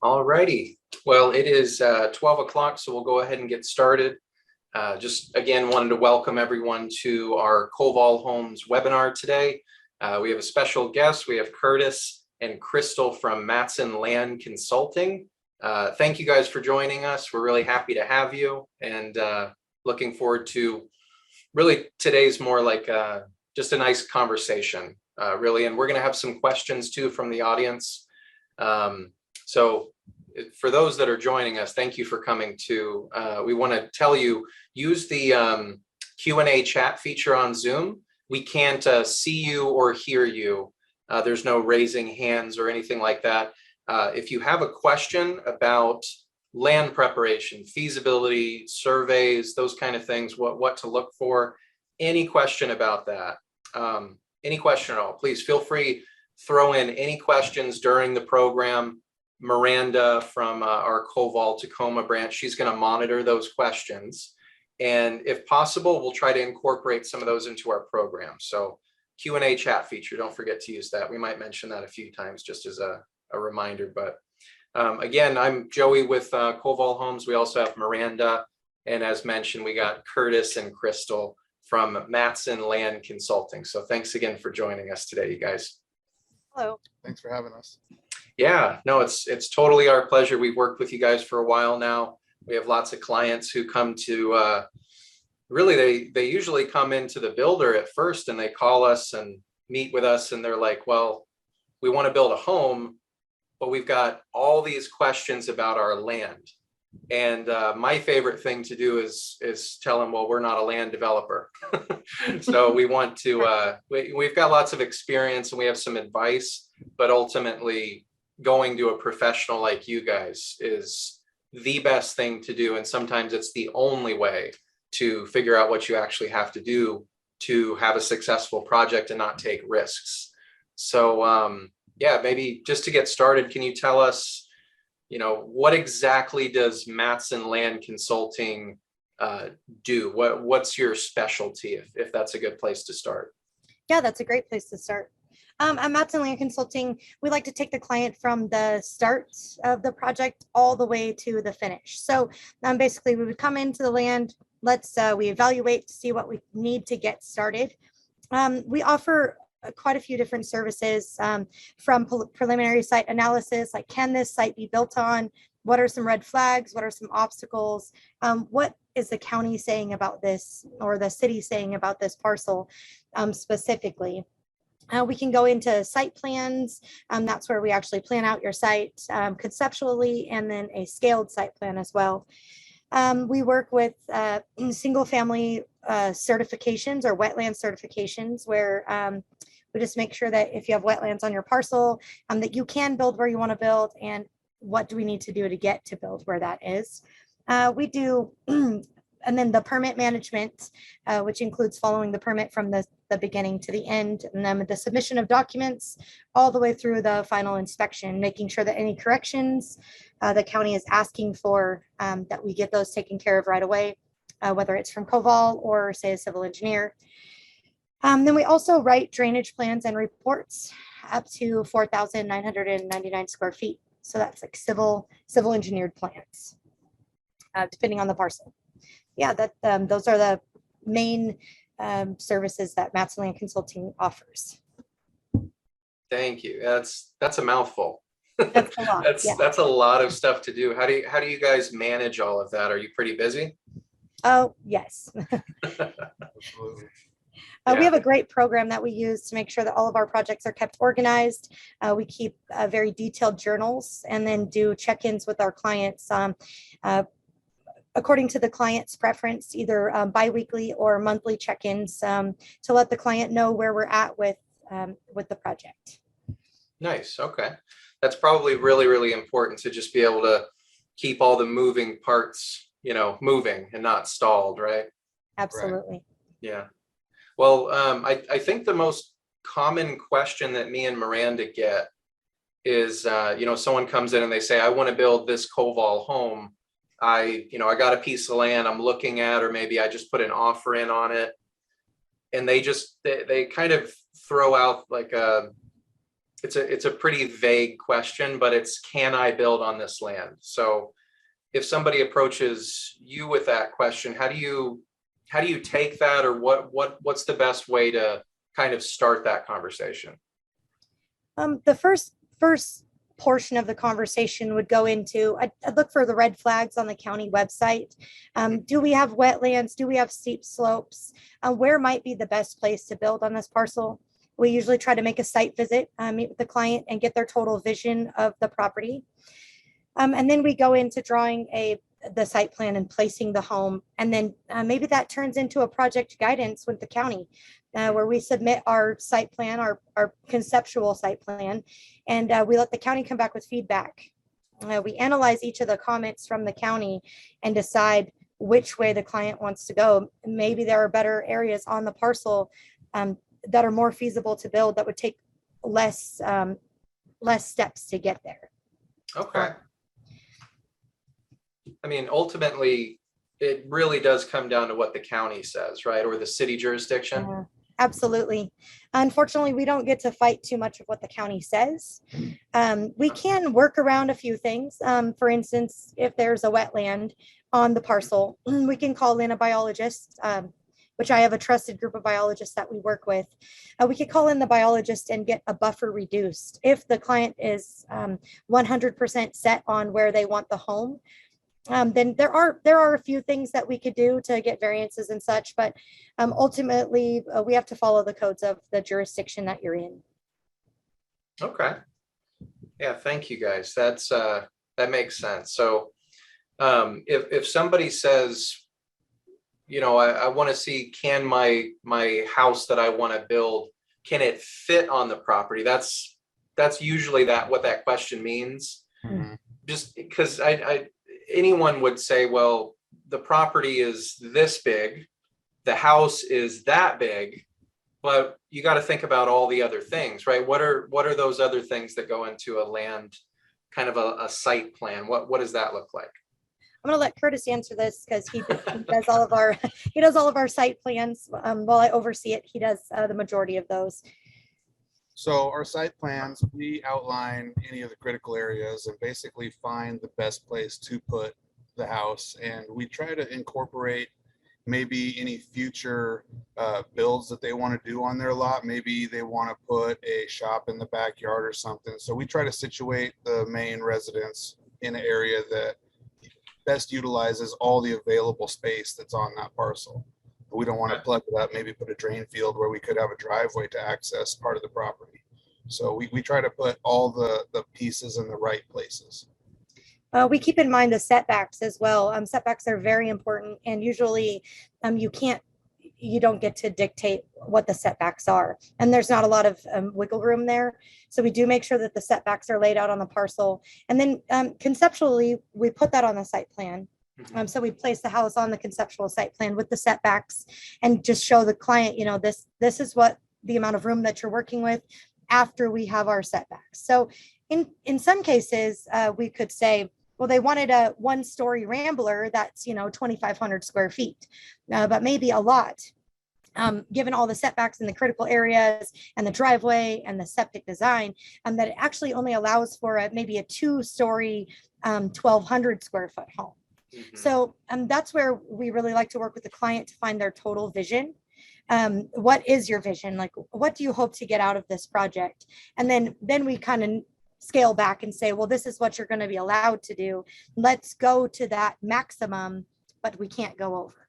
All righty. Well, it is 12 o'clock, so we'll go ahead and get started. Just again, wanted to welcome everyone to our Koval Homes webinar today. We have a special guest. We have Curtis and Crystal from Matson Land Consulting. Thank you guys for joining us. We're really happy to have you and looking forward to really today's more like just a nice conversation, really. And we're going to have some questions too from the audience. So for those that are joining us, thank you for coming too. We want to tell you, use the Q&A chat feature on Zoom. We can't see you or hear you. There's no raising hands or anything like that. If you have a question about land preparation, feasibility, surveys, those kind of things, what to look for, any question about that, any question at all, please feel free, throw in any questions during the program. Miranda from our Koval Tacoma branch, she's going to monitor those questions. And if possible, we'll try to incorporate some of those into our program. So Q&A chat feature, don't forget to use that. We might mention that a few times just as a reminder. But again, I'm Joey with Koval Homes. We also have Miranda. And as mentioned, we got Curtis and Crystal from Matson Land Consulting. So thanks again for joining us today, you guys. Hello. Thanks for having us. Yeah, no, it's totally our pleasure. We've worked with you guys for a while now. We have lots of clients who come to, really, they usually come into the builder at first and they call us and meet with us and they're like, well, we want to build a home, but we've got all these questions about our land. And my favorite thing to do is tell them, well, we're not a land developer. So we want to, we've got lots of experience and we have some advice, but ultimately going to a professional like you guys is the best thing to do. And sometimes it's the only way to figure out what you actually have to do to have a successful project and not take risks. So yeah, maybe just to get started, can you tell us, you know, what exactly does Matson Land Consulting do? What's your specialty, if that's a good place to start? Yeah, that's a great place to start. At Matson Land Consulting, we like to take the client from the start of the project all the way to the finish. So basically, we would come into the land, we evaluate to see what we need to get started. We offer quite a few different services, from preliminary site analysis, like can this site be built on? What are some red flags? What are some obstacles? What is the county saying about this, or the city saying about this parcel specifically? We can go into site plans. That's where we actually plan out your site conceptually, and then a scaled site plan as well. We work with single family certifications or wetland certifications, where we just make sure that if you have wetlands on your parcel, that you can build where you want to build, and what do we need to do to get to build where that is. We do, and then the permit management, which includes following the permit from the beginning to the end, and then the submission of documents all the way through the final inspection, making sure that any corrections the county is asking for, that we get those taken care of right away, whether it's from Koval or say a civil engineer. Then we also write drainage plans and reports up to 4,999 square feet. So that's like civil engineered plans, depending on the parcel. Yeah, those are the main services that Matson Land Consulting offers. Thank you. That's a mouthful. That's a lot. That's a lot of stuff to do. How do you guys manage all of that? Are you pretty busy? Oh, yes. We have a great program that we use to make sure that all of our projects are kept organized. We keep very detailed journals, and then do check-ins with our clients according to the client's preference, either biweekly or monthly check-ins, to let the client know where we're at with the project. Nice. Okay. That's probably really, really important to just be able to keep all the moving parts, you know, moving and not stalled, right? Absolutely. Right. Yeah. Well, I think the most common question that me and Miranda get is, you know, someone comes in and they say, I want to build this Koval home. I got a piece of land I'm looking at, or maybe I just put an offer in on it. And they kind of throw out like it's a pretty vague question, but it's, can I build on this land? So if somebody approaches you with that question, how do you take that, or what's the best way to kind of start that conversation? The first portion of the conversation would go into, I'd look for the red flags on the county website. Do we have wetlands? Do we have steep slopes? Where might be the best place to build on this parcel? We usually try to make a site visit, meet with the client and get their total vision of the property. And then we go into drawing the site plan and placing the home. And then maybe that turns into a project guidance with the county, where we submit our site plan, our conceptual site plan, and we let the county come back with feedback. We analyze each of the comments from the county and decide which way the client wants to go. Maybe there are better areas on the parcel that are more feasible to build, that would take less steps to get there. Okay. I mean, ultimately, it really does come down to what the county says, right? Or the city jurisdiction. Absolutely. Unfortunately, we don't get to fight too much of what the county says. We can work around a few things. For instance, if there's a wetland on the parcel, we can call in a biologist, which I have a trusted group of biologists that we work with. We could call in the biologist and get a buffer reduced. If the client is 100% set on where they want the home, then there are a few things that we could do to get variances and such, but ultimately we have to follow the codes of the jurisdiction that you're in. Okay. Yeah, thank you guys. That makes sense. So if somebody says, you know, I want to see, can my house that I want to build, can it fit on the property? That's usually what that question means. Mm-hmm. Just because anyone would say, well, the property is this big, the house is that big, but you got to think about all the other things, right? What are those other things that go into a land, kind of a site plan? What does that look like? I'm going to let Curtis answer this because he does all of our site plans. While I oversee it, he does the majority of those. So our site plans, we outline any of the critical areas and basically find the best place to put the house. And we try to incorporate maybe any future builds that they want to do on their lot. Maybe they want to put a shop in the backyard or something. So we try to situate the main residence in an area that best utilizes all the available space that's on that parcel. We don't want to plug it up, maybe put a drain field where we could have a driveway to access part of the property. So we try to put all the pieces in the right places. We keep in mind the setbacks as well. Setbacks are very important, and usually you don't get to dictate what the setbacks are. And there's not a lot of wiggle room there. So we do make sure that the setbacks are laid out on the parcel. And then conceptually, we put that on the site plan. So we place the house on the conceptual site plan with the setbacks and just show the client, you know, this is what the amount of room that you're working with after we have our setbacks. So in some cases, we could say, well, they wanted a 1-story rambler that's, you know, 2,500 square feet, but maybe a lot, given all the setbacks in the critical areas and the driveway and the septic design, that it actually only allows for maybe a 2-story, 1,200 square foot home. So that's where we really like to work with the client to find their total vision. What is your vision? Like, what do you hope to get out of this project? And then we kind of scale back and say, well, this is what you're going to be allowed to do. Let's go to that maximum, but we can't go over.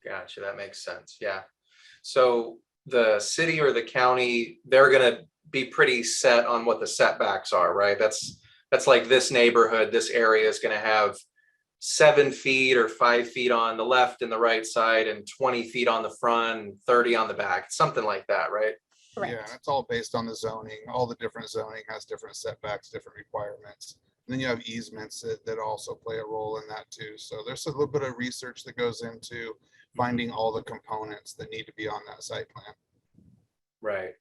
Gotcha. That makes sense. Yeah. So the city or the county, they're going to be pretty set on what the setbacks are, right? That's like this neighborhood, this area is going to have 7 feet or 5 feet on the left and the right side and 20 feet on the front and 30 on the back, something like that, right? Correct. Yeah, it's all based on the zoning. All the different zoning has different setbacks, different requirements. And then you have easements that also play a role in that too. So there's a little bit of research that goes into finding all the components that need to be on that site plan. Right.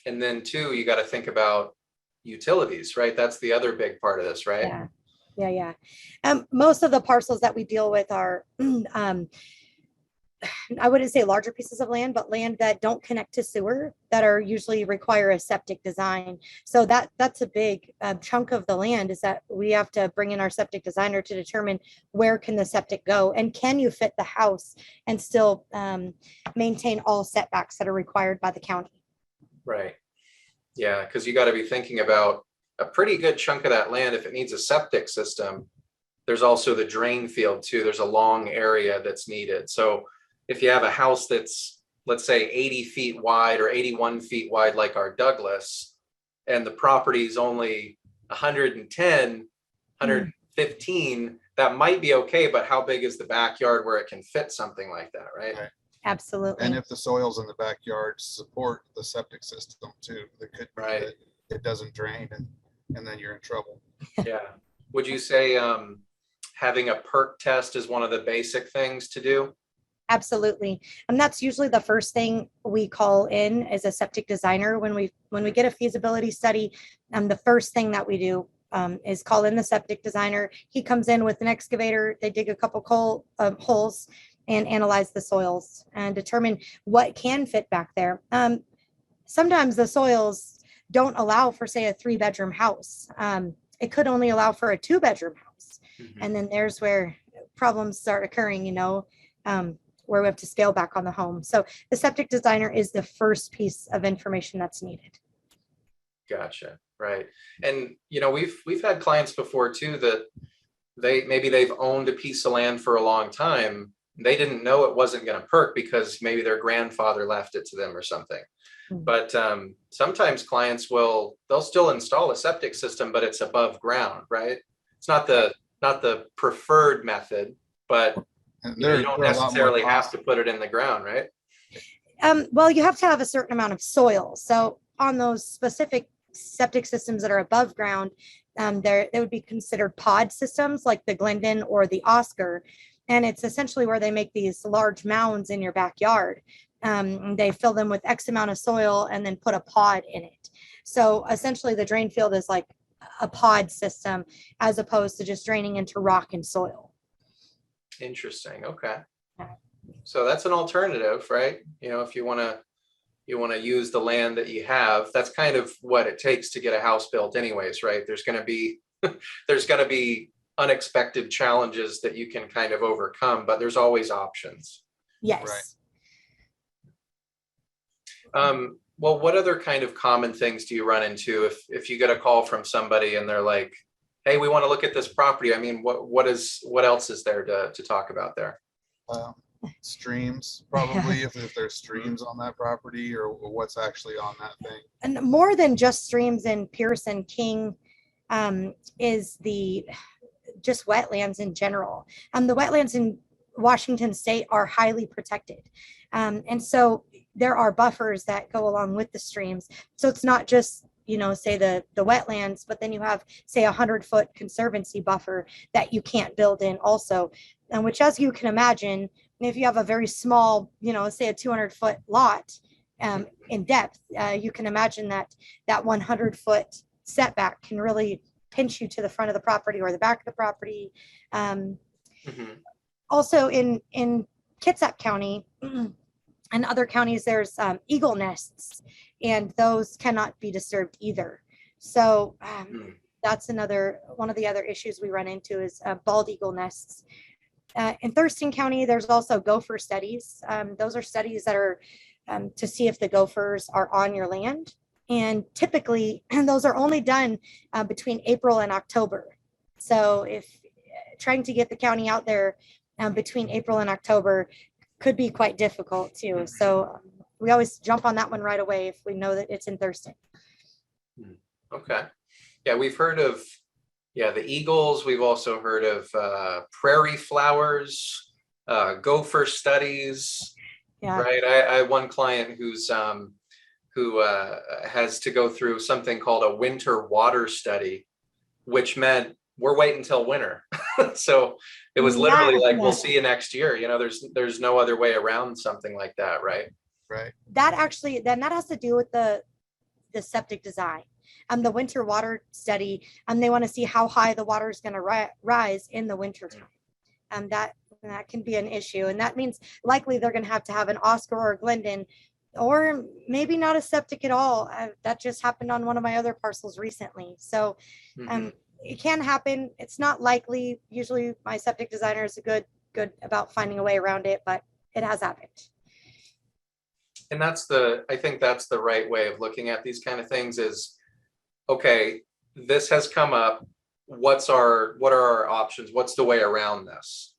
And then too, you got to think about utilities, right? That's the other big part of this, right? Yeah. Most of the parcels that we deal with are I wouldn't say larger pieces of land, but land that don't connect to sewer that are usually require a septic design. So that's a big chunk of the land, is that we have to bring in our septic designer to determine where can the septic go and can you fit the house and still maintain all setbacks that are required by the county. Right. Yeah, because you got to be thinking about a pretty good chunk of that land. If it needs a septic system, there's also the drain field too. There's a long area that's needed. So if you have a house that's, let's say 80 feet wide or 81 feet wide, like our Douglas, and the property is only 110, 115, that might be okay, but how big is the backyard where it can fit something like that, right? Right. Absolutely. And if the soils in the backyard support the septic system too, there could be Right. that it doesn't drain and then you're in trouble. Yeah. Would you say having a perk test is one of the basic things to do? Absolutely. And that's usually the first thing we call in as a septic designer when we get a feasibility study. The first thing that we do is call in the septic designer. He comes in with an excavator. They dig a couple holes and analyze the soils and determine what can fit back there. Sometimes the soils don't allow for, say, a 3-bedroom house. It could only allow for a 2-bedroom house. And then there's where problems start occurring, where we have to scale back on the home. So the septic designer is the first piece of information that's needed. Gotcha. Right. And we've had clients before too that they've owned a piece of land for a long time. They didn't know it wasn't going to perk because maybe their grandfather left it to them or something. But sometimes clients they'll still install a septic system, but it's above ground, right? It's not the preferred method, but you don't necessarily have to put it in the ground, right? Well, you have to have a certain amount of soil. So on those specific septic systems that are above ground, they would be considered pod systems like the Glendon or the Oscar. And it's essentially where they make these large mounds in your backyard. They fill them with X amount of soil and then put a pod in it. So essentially the drain field is like a pod system as opposed to just draining into rock and soil. Interesting. Okay. So that's an alternative, right? If you want to use the land that you have, that's kind of what it takes to get a house built anyways, right? There's going to be unexpected challenges that you can kind of overcome, but there's always options. Yes. Right. Well, what other kind of common things do you run into if you get a call from somebody and they're like, hey, we want to look at this property? I mean, what else is there to talk about there? Streams, probably, if there's streams on that property or what's actually on that thing. And more than just streams in Pearson King is just wetlands in general. The wetlands in Washington State are highly protected. And so there are buffers that go along with the streams. So it's not just, say the wetlands, but then you have, say, 100-foot conservancy buffer that you can't build in also. And which, as you can imagine, if you have a very small, say a 200-foot lot in depth, you can imagine that 100-foot setback can really pinch you to the front of the property or the back of the property. Also in Kitsap County and other counties, there's eagle nests, and those cannot be disturbed either. So that's one of the other issues we run into is bald eagle nests. In Thurston County, there's also Gopher Studies. Those are studies that are to see if the gophers are on your land. And typically, those are only done between April and October. So if trying to get the county out there between April and October could be quite difficult too. So we always jump on that one right away if we know that it's in Thurston. Okay. Yeah, we've heard of the eagles. We've also heard of prairie flowers, Gopher Studies. Yeah. Right. I have one client who has to go through something called a winter water study, which meant we're waiting until winter. So it was literally like, we'll see you next year. There's no other way around something like that, right? Right. That has to do with the septic design. The winter water study, they want to see how high the water is going to rise in the winter time. That And that can be an issue. And that means likely they're going to have an Oscar or a Glendon, or maybe not a septic at all. That just happened on one of my other parcels recently. So it can happen. It's not likely. Usually my septic designer is good about finding a way around it, but it has happened. And I think that's the right way of looking at these kind of things is, okay, this has come up. What are our options? What's the way around this?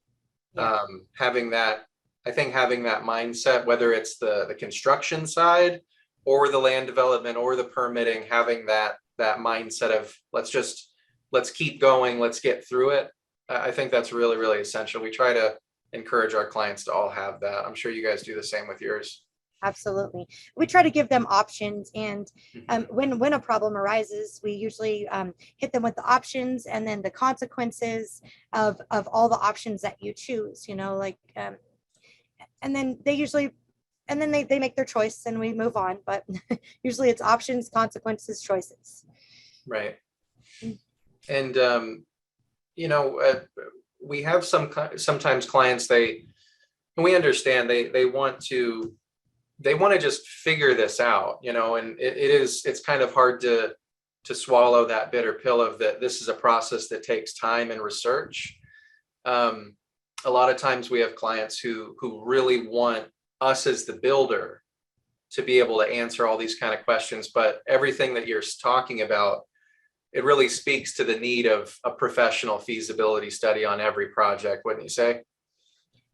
Yeah. Having that mindset, whether it's the construction side or the land development or the permitting, having that mindset of let's keep going, let's get through it. I think that's really, really essential. We try to encourage our clients to all have that. I'm sure you guys do the same with yours. Absolutely. We try to give them options. And when a problem arises, we usually hit them with the options and then the consequences of all the options that you choose, and then they make their choice and we move on. But usually it's options, consequences, choices. Right. And, we have sometimes clients, and we understand they want to just figure this out, and it's kind of hard to swallow that bitter pill of that this is a process that takes time and research. A lot of times we have clients who really want us as the builder to be able to answer all these kind of questions, but everything that you're talking about, it really speaks to the need of a professional feasibility study on every project, wouldn't you say?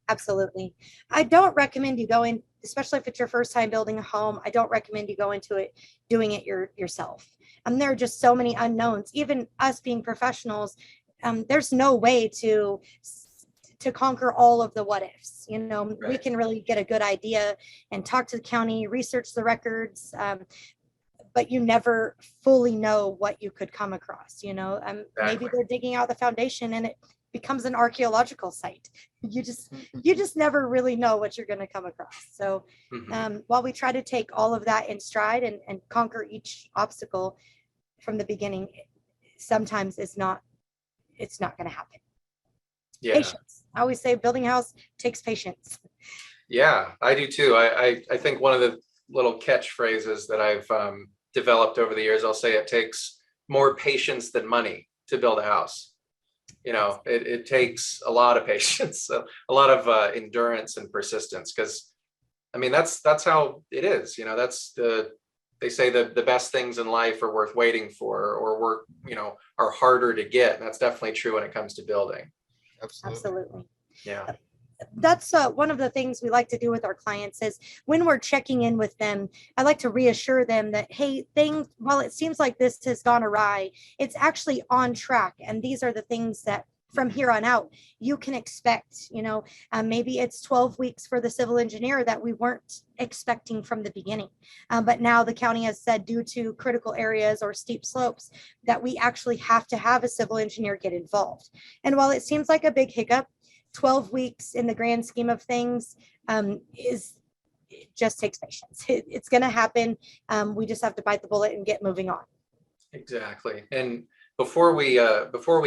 Absolutely. I don't recommend you going, especially if it's your first time building a home. I don't recommend you go into it doing it yourself. There are just so many unknowns. Even us being professionals, there's no way to conquer all of the what ifs. Right. We can really get a good idea and talk to the county, research the records, but you never fully know what you could come across. Exactly. Maybe they're digging out the foundation and it becomes an archaeological site. You just never really know what you're going to come across. So while we try to take all of that in stride and conquer each obstacle from the beginning, sometimes it's not going to happen. Yeah. Patience. I always say building a house takes patience. Yeah, I do too. I think one of the little catchphrases that I've developed over the years, I'll say it takes more patience than money to build a house. It takes a lot of patience, a lot of endurance and persistence, because that's how it is. They say that the best things in life are worth waiting for, or are harder to get. And that's definitely true when it comes to building. Absolutely. Yeah. That's one of the things we like to do with our clients is when we're checking in with them, I like to reassure them that, hey, while it seems like this has gone awry, it's actually on track. And these are the things that from here on out, you can expect, maybe it's 12 weeks for the civil engineer that we weren't expecting from the beginning. But now the county has said, due to critical areas or steep slopes, that we actually have to have a civil engineer get involved. And while it seems like a big hiccup, 12 weeks in the grand scheme of things it just takes patience. It's going to happen. We just have to bite the bullet and get moving on. Exactly. And before we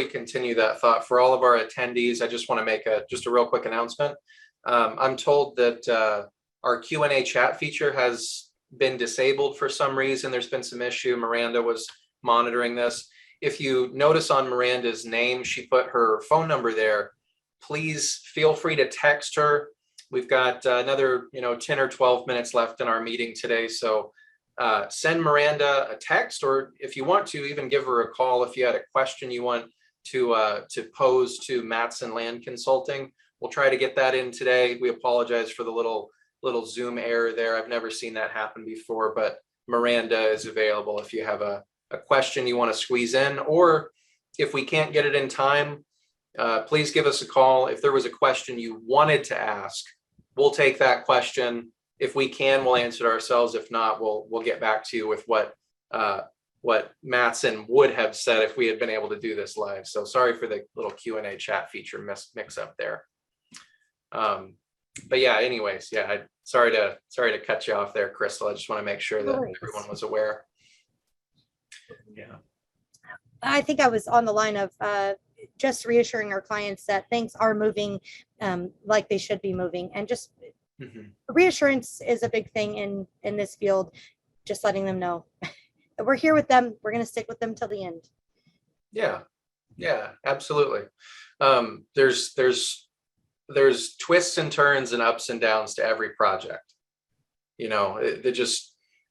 continue that thought, for all of our attendees, I just want to make just a real quick announcement. I'm told that our Q&A chat feature has been disabled for some reason. There's been some issue. Miranda was monitoring this. If you notice on Miranda's name, she put her phone number there. Please feel free to text her. We've got another 10 or 12 minutes left in our meeting today. So send Miranda a text, or if you want to, even give her a call if you had a question you want to pose to Matson Land Consulting. We'll try to get that in today. We apologize for the little Zoom error there. I've never seen that happen before, but Miranda is available if you have a question you want to squeeze in, or if we can't get it in time, please give us a call. If there was a question you wanted to ask, we'll take that question. If we can, we'll answer it ourselves. If not, we'll get back to you with what Matson would have said if we had been able to do this live. So sorry for the little Q&A chat feature mix up there. But yeah, anyways, yeah, sorry to cut you off there, Crystal. I just want to make sure that everyone was aware. Yeah. I think I was on the line of just reassuring our clients that things are moving like they should be moving. And just reassurance is a big thing in this field, just letting them know that we're here with them. We're going to stick with them till the end. Yeah, yeah, absolutely. There's twists and turns and ups and downs to every project. You know,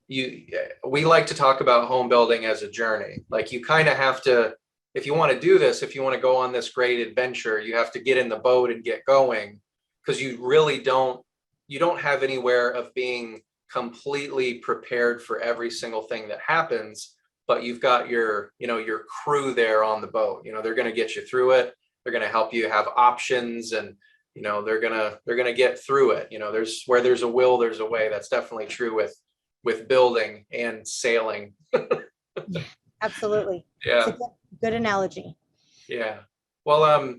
we like to talk about home building as a journey. Like, you kind of have to, if you want to do this, if you want to go on this great adventure, you have to get in the boat and get going, because you really don't have anywhere of being completely prepared for every single thing that happens, but you've got your crew there on the boat. You know, they're going to get you through it. They're going to help you have options, and you know, they're going to get through it. You know, where there's a will, there's a way. That's definitely true with building and sailing. Yeah, absolutely. Yeah. It's a good analogy. Yeah. Well,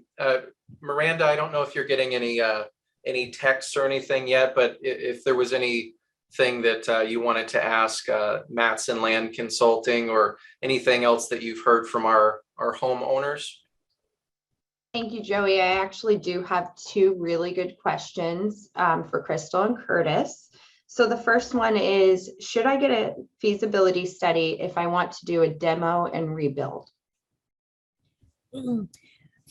Miranda, I don't know if you're getting any texts or anything yet, but if there was anything that you wanted to ask Matson Land Consulting, or anything else that you've heard from our homeowners. Thank you, Joey. I actually do have two really good questions for Crystal and Curtis. So the first one is, should I get a feasibility study if I want to do a demo and rebuild?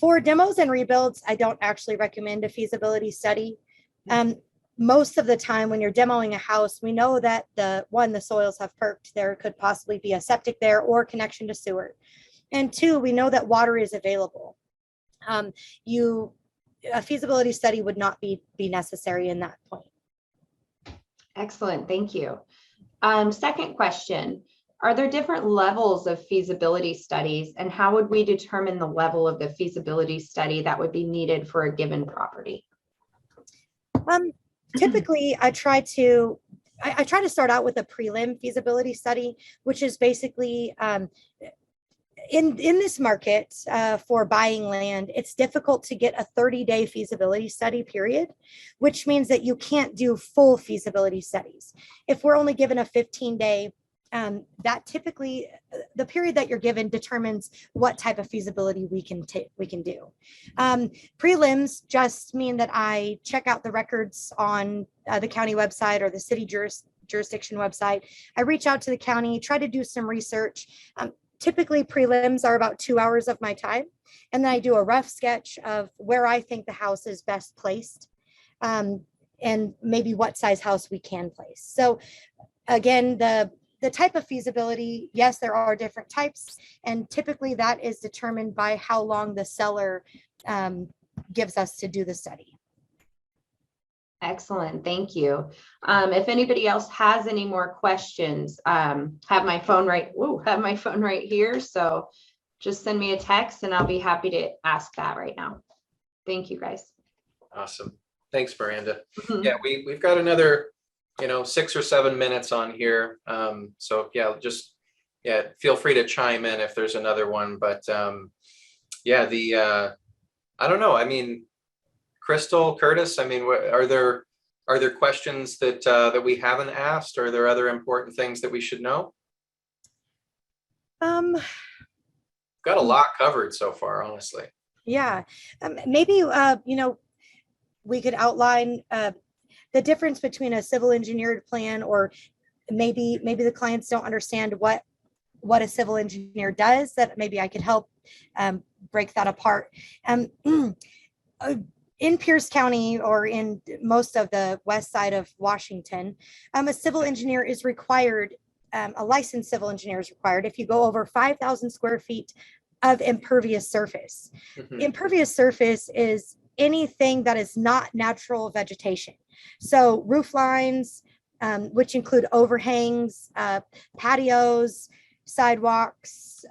For demos and rebuilds, I don't actually recommend a feasibility study. Most of the time when you're demoing a house, we know that the soils have perked. There could possibly be a septic there or connection to sewer. And two, we know that water is available. A feasibility study would not be necessary in that point. Excellent, thank you. Second question, are there different levels of feasibility studies, and how would we determine the level of the feasibility study that would be needed for a given property? Typically, I try to start out with a prelim feasibility study, which is basically in this market for buying land, it's difficult to get a 30-day feasibility study period, which means that you can't do full feasibility studies. If we're only given a 15-day, that typically the period that you're given determines what type of feasibility we can do. Prelims just mean that I check out the records on the county website or the city jurisdiction website. I reach out to the county, try to do some research. Typically, prelims are about 2 hours of my time. And then I do a rough sketch of where I think the house is best placed, and maybe what size house we can place. So again, the type of feasibility, yes, there are different types. And typically that is determined by how long the seller gives us to do the study. Excellent, thank you. If anybody else has any more questions, have my phone right here. So just send me a text and I'll be happy to ask that right now. Thank you, guys. Awesome. Thanks, Miranda. Yeah, we've got another 6 or 7 minutes on here. So yeah, feel free to chime in if there's another one. But yeah, I don't know. I mean, Crystal, Curtis, I mean, are there questions that we haven't asked? Are there other important things that we should know? Got a lot covered so far, honestly. Yeah, maybe we could outline the difference between a civil engineered plan, or maybe the clients don't understand what a civil engineer does, that maybe I could help break that apart. In Pierce County, or in most of the west side of Washington, a civil engineer is required, a licensed civil engineer is required if you go over 5,000 square feet of impervious surface. Impervious surface is anything that is not natural vegetation. So roof lines, which include overhangs, patios, sidewalks,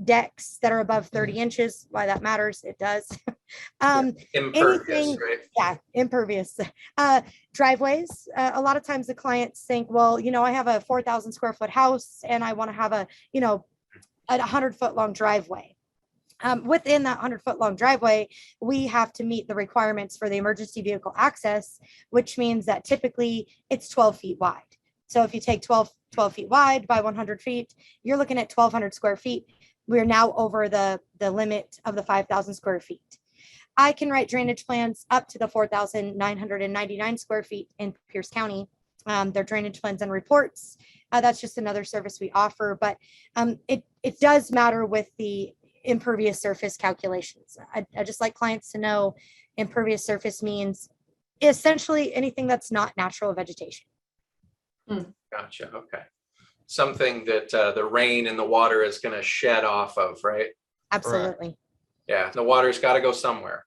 decks that are above 30 inches. Why that matters, it does. Impervious, right? Yeah, impervious. Driveways. A lot of times the clients think, well, I have a 4,000 square foot house and I want to have a 100-foot long driveway. Within that 100-foot long driveway, we have to meet the requirements for the emergency vehicle access, which means that typically it's 12 feet wide. So if you take 12 feet wide by 100 feet, you're looking at 1,200 square feet. we're now over the limit of the 5,000 square feet. I can write drainage plans up to the 4,999 square feet in Pierce County. Their drainage plans and reports. That's just another service we offer, but it does matter with the impervious surface calculations. I just like clients to know impervious surface means essentially anything that's not natural vegetation. Gotcha. Okay. Something that the rain and the water is going to shed off of, right? Absolutely. Yeah. The water's got to go somewhere.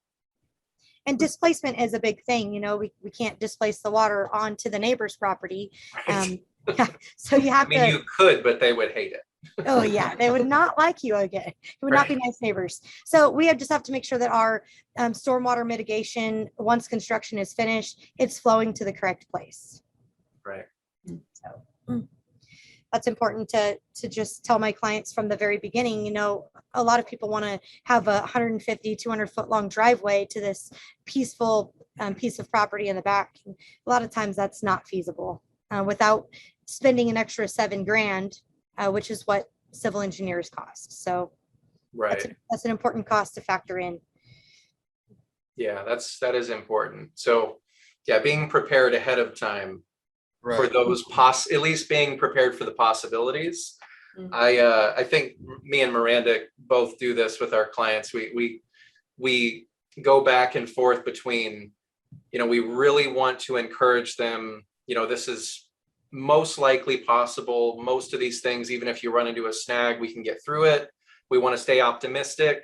And displacement is a big thing. You know, we can't displace the water onto the neighbor's property. Right. So you have to. You could, but they would hate it. Oh yeah, they would not like you again. It would not be nice neighbors. So we just have to make sure that our stormwater mitigation, once construction is finished, it's flowing to the correct place. Right. So that's important to just tell my clients from the very beginning. You know, a lot of people want to have a 150, 200 foot long driveway to this peaceful piece of property in the back. And a lot of times that's not feasible without spending an extra $7,000. Which is what civil engineers cost. So right. That's an important cost to factor in. Yeah, that is important. So yeah, being prepared ahead of time for those at least being prepared for the possibilities. Mm-hmm. I think me and Miranda both do this with our clients. We go back and forth between, you know, we really want to encourage them, you know, this is most likely possible. Most of these things, even if you run into a snag, we can get through it. We want to stay optimistic.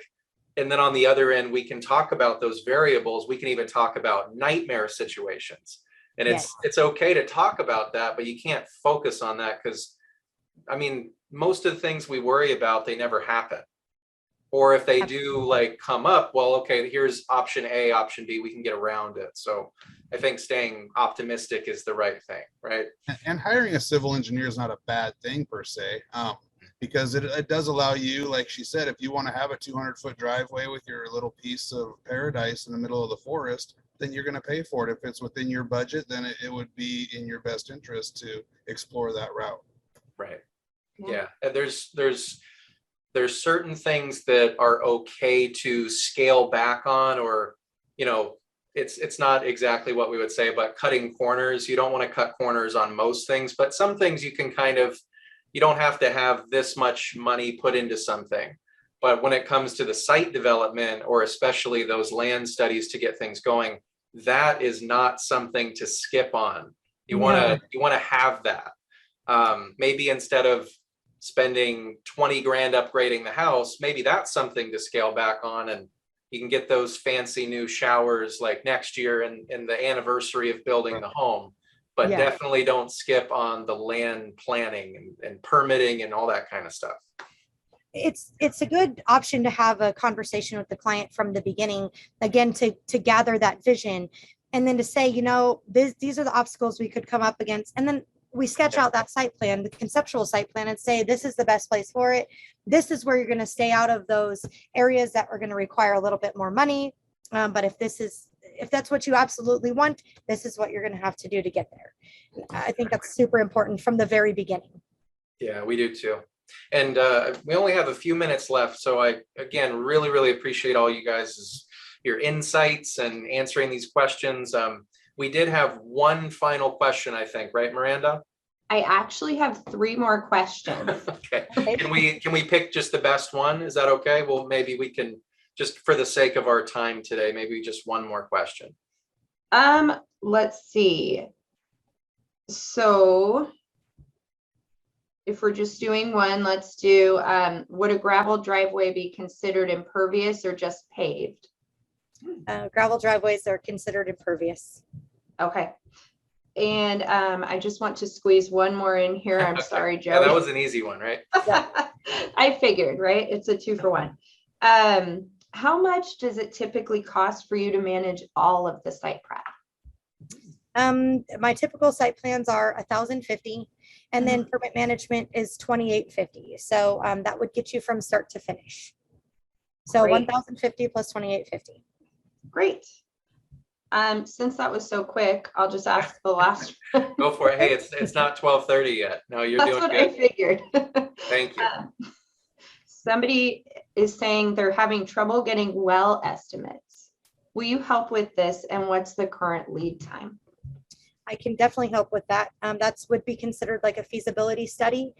And then on the other end, we can talk about those variables. We can even talk about nightmare situations. And it's okay to talk about that, but you can't focus on that because, I mean, most of the things we worry about, they never happen. Or if they do like come up, well, okay, here's option A, option B, we can get around it. So I think staying optimistic is the right thing, right? And hiring a civil engineer is not a bad thing per se, because it does allow you, like she said, if you want to have a 200-foot driveway with your little piece of paradise in the middle of the forest, then you're going to pay for it. If it's within your budget, then it would be in your best interest to explore that route. Right. Yeah. And there's certain things that are okay to scale back on, or, you know, it's not exactly what we would say, but cutting corners. You don't want to cut corners on most things, but some things you can kind of, you don't have to have this much money put into something. But when it comes to the site development, or especially those land studies to get things going, that is not something to skip on. You want to have that. Maybe instead of spending 20 grand upgrading the house, maybe that's something to scale back on, and you can get those fancy new showers like next year and the anniversary of building the home. But definitely don't skip on the land planning and permitting and all that kind of stuff. It's a good option to have a conversation with the client from the beginning, again, to gather that vision, and then to say, you know, these are the obstacles we could come up against. And then we sketch out that site plan, the conceptual site plan, and say, this is the best place for it. This is where you're going to stay out of those areas that are going to require a little bit more money. But if that's what you absolutely want, this is what you're going to have to do to get there. I think that's super important from the very beginning. Yeah, we do too. And we only have a few minutes left. So I, again, really, really appreciate all you guys, your insights and answering these questions. We did have one final question, I think, right, Miranda? I actually have 3 more questions. Okay. Can we pick just the best one? Is that okay? Well, maybe we can, just for the sake of our time today, maybe just one more question. Let's see. So if we're just doing one, let's do, would a gravel driveway be considered impervious or just paved? Gravel driveways are considered impervious. Okay. And I just want to squeeze one more in here. I'm sorry, Joe. Yeah, that was an easy one, right? I figured, right? It's a 2 for 1. How much does it typically cost for you to manage all of the site prep? My typical site plans are $1,050, and then permit management is $2,850. So that would get you from start to finish. So $1,050 plus $2,850. Great. Since that was so quick, I'll just ask the last. Go for it. Hey, it's not 12:30 yet. No, you're doing good. That's what I figured. Thank you. Somebody is saying they're having trouble getting well estimates. Will you help with this, and what's the current lead time? I can definitely help with that. That's would be considered like a feasibility study.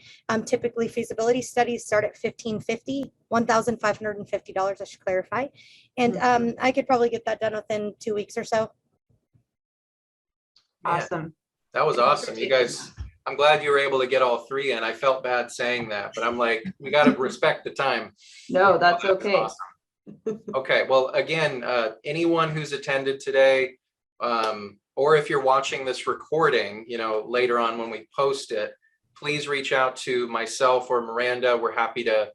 Typically feasibility studies start at $1,550, I should clarify. And I could probably get that done within 2 weeks or so. Man, Awesome. that was Thank you for awesome. You taking guys, I'm glad you were able to get all three in. I felt bad saying that, but I'm like, we got to respect the time. No, that's That was okay. awesome. Okay, well, again, anyone who's attended today, or if you're watching this recording, you know, later on when we post it, please reach out to myself or Miranda. We're happy to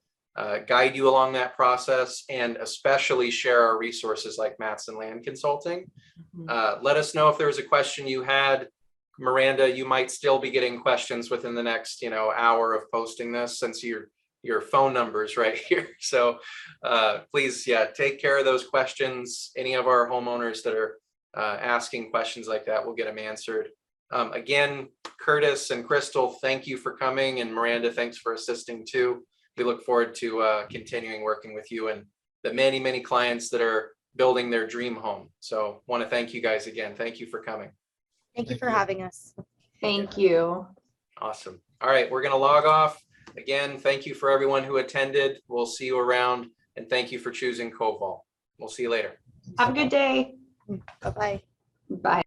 guide you along that process, and especially share our resources like Matson Land Consulting. Let us know if there was a question you had. Miranda, you might still be getting questions within the next, you know, hour of posting this, since your phone number is right here. So please, yeah, take care of those questions. Any of our homeowners that are asking questions like that, we'll get them answered. Again, Curtis and Crystal, thank you for coming, and Miranda, thanks for assisting too. We look forward to continuing working with you and the many, many clients that are building their dream home. So want to thank you guys again. Thank you for coming. Thank you for having us. Thank you. Awesome. All right, we're going to log off. Again, thank you for everyone who attended. We'll see you around, and thank you for choosing Koval. We'll see you later. Have a good day. Bye-bye. Bye.